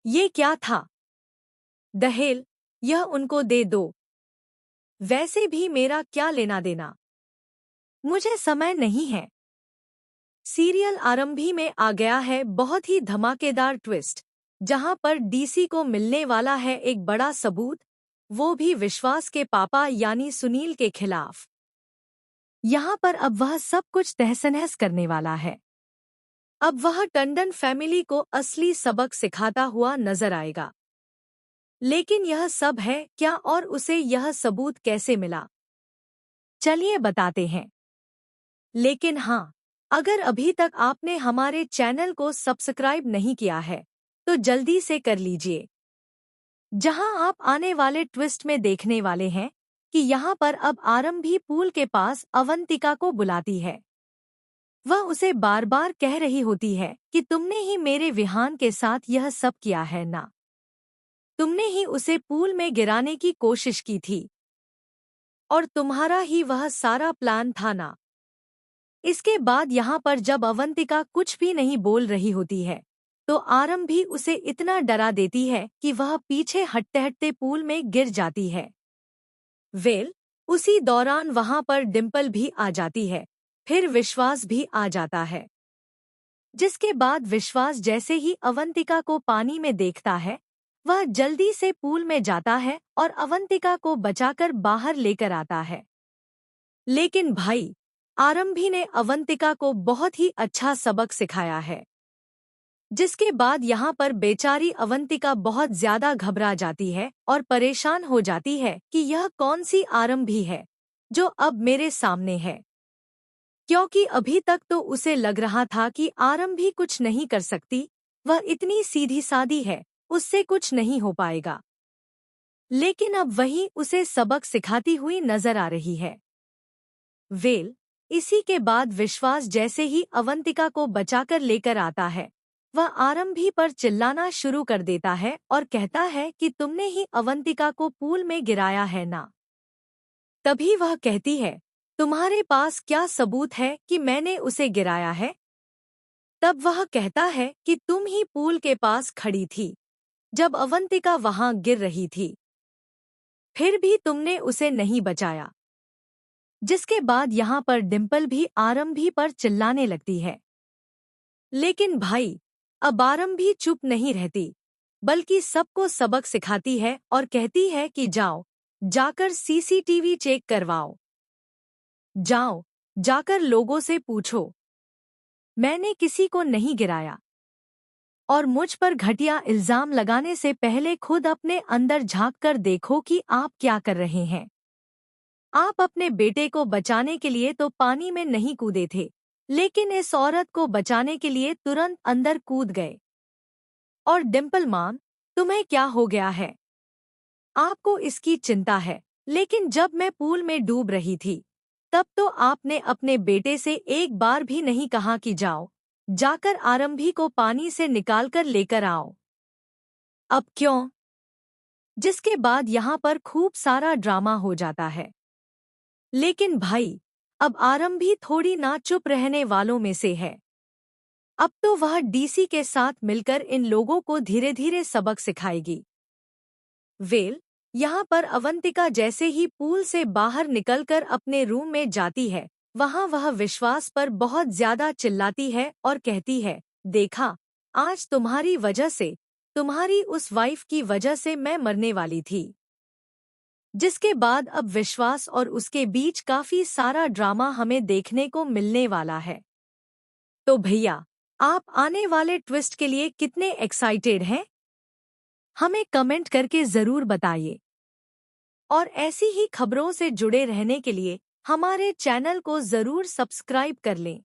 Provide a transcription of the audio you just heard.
ये क्या था? दहेल, यह उनको दे दो। वैसे भी मेरा क्या लेना देना? मुझे समय नहीं है। सीरियल आरंभी में आ गया है बहुत ही धमाकेदार ट्विस्ट, जहां पर डीसी को मिलने वाला है एक बड़ा सबूत, वो भी विश्वास के पापा यानी सुनील के खिलाफ। यहाँ पर अब वह सब कुछ तहस-नहस करने वाला है। अब वह टंडन फैमिली को असली सबक सिखाता हुआ नजर आएगा। लेकिन यह सब है क्या और उसे यह सबूत कैसे मिला? चलिए बताते हैं। लेकिन हाँ, अगर अभी तक आपने हमारे चैनल को सब्सक्राइब नहीं किया है, तो जल्दी से कर लीजिए। जहां आप आने वाले ट्विस्ट में देखने वाले हैं कि यहाँ पर अब आरंभी पूल के पास अवंतिका को बुलाती है। वह उसे बार बार कह रही होती है कि तुमने ही मेरे विहान के साथ यह सब किया है ना? तुमने ही उसे पूल में गिराने की कोशिश की थी और तुम्हारा ही वह सारा प्लान था ना? इसके बाद यहाँ पर जब अवंतिका कुछ भी नहीं बोल रही होती है, तो आरंभी उसे इतना डरा देती है कि वह पीछे हटते-हटते पूल में गिर जाती है। उसी दौरान वहां पर डिम्पल भी आ जाती है, फिर विश्वास भी आ जाता है। जिसके बाद विश्वास जैसे ही अवंतिका को पानी में देखता है, वह जल्दी से पूल में जाता है और अवंतिका को बचाकर बाहर लेकर आता है। लेकिन भाई, आरंभी ने अवंतिका को बहुत ही अच्छा सबक सिखाया है। जिसके बाद यहाँ पर बेचारी अवंतिका बहुत ज्यादा घबरा जाती है और परेशान हो जाती है कि यह कौन सी आरंभी है जो अब मेरे सामने है। क्योंकि अभी तक तो उसे लग रहा था कि आरंभी कुछ नहीं कर सकती, वह इतनी सीधी सादी है, उससे कुछ नहीं हो पाएगा। लेकिन अब वही उसे सबक सिखाती हुई नजर आ रही है। इसी के बाद विश्वास जैसे ही अवंतिका को बचाकर लेकर आता है, वह आरंभी पर चिल्लाना शुरू कर देता है और कहता है कि तुमने ही अवंतिका को पूल में गिराया है ना? तभी वह कहती है, तुम्हारे पास क्या सबूत है कि मैंने उसे गिराया है? तब वह कहता है कि तुम ही पूल के पास खड़ी थी जब अवंतिका वहां गिर रही थी, फिर भी तुमने उसे नहीं बचाया। जिसके बाद यहाँ पर डिम्पल भी आरंभी पर चिल्लाने लगती है। लेकिन भाई, अब आरंभी चुप नहीं रहती, बल्कि सबको सबक सिखाती है और कहती है कि जाओ, जाकर सीसीटीवी चेक करवाओ। जाओ, जाकर लोगों से पूछो। मैंने किसी को नहीं गिराया। और मुझ पर घटिया इल्जाम लगाने से पहले खुद अपने अंदर झांक कर देखो कि आप क्या कर रहे हैं। आप अपने बेटे को बचाने के लिए तो पानी में नहीं कूदे थे, लेकिन इस औरत को बचाने के लिए तुरंत अंदर कूद गए। और डिम्पल मैम, तुम्हें क्या हो गया है? आपको इसकी चिंता है, लेकिन जब मैं पूल में डूब रही थी, तब तो आपने अपने बेटे से एक बार भी नहीं कहा कि जाओ, जाकर आरंभी को पानी से निकालकर लेकर आओ। अब क्यों? जिसके बाद यहाँ पर खूब सारा ड्रामा हो जाता है। लेकिन भाई, अब आरंभी थोड़ी ना चुप रहने वालों में से है। अब तो वह डीसी के साथ मिलकर इन लोगों को धीरे धीरे सबक सिखाएगी। यहाँ पर अवंतिका जैसे ही पूल से बाहर निकलकर अपने रूम में जाती है, वहाँ वह विश्वास पर बहुत ज्यादा चिल्लाती है और कहती है, देखा, आज तुम्हारी वजह से, तुम्हारी उस वाइफ की वजह से मैं मरने वाली थी। जिसके बाद अब विश्वास और उसके बीच काफी सारा ड्रामा हमें देखने को मिलने वाला है। तो भैया, आप आने वाले ट्विस्ट के लिए कितने एक्साइटेड हैं? हमें कमेंट करके जरूर बताइए। और ऐसी ही खबरों से जुड़े रहने के लिए हमारे चैनल को जरूर सब्सक्राइब कर लें।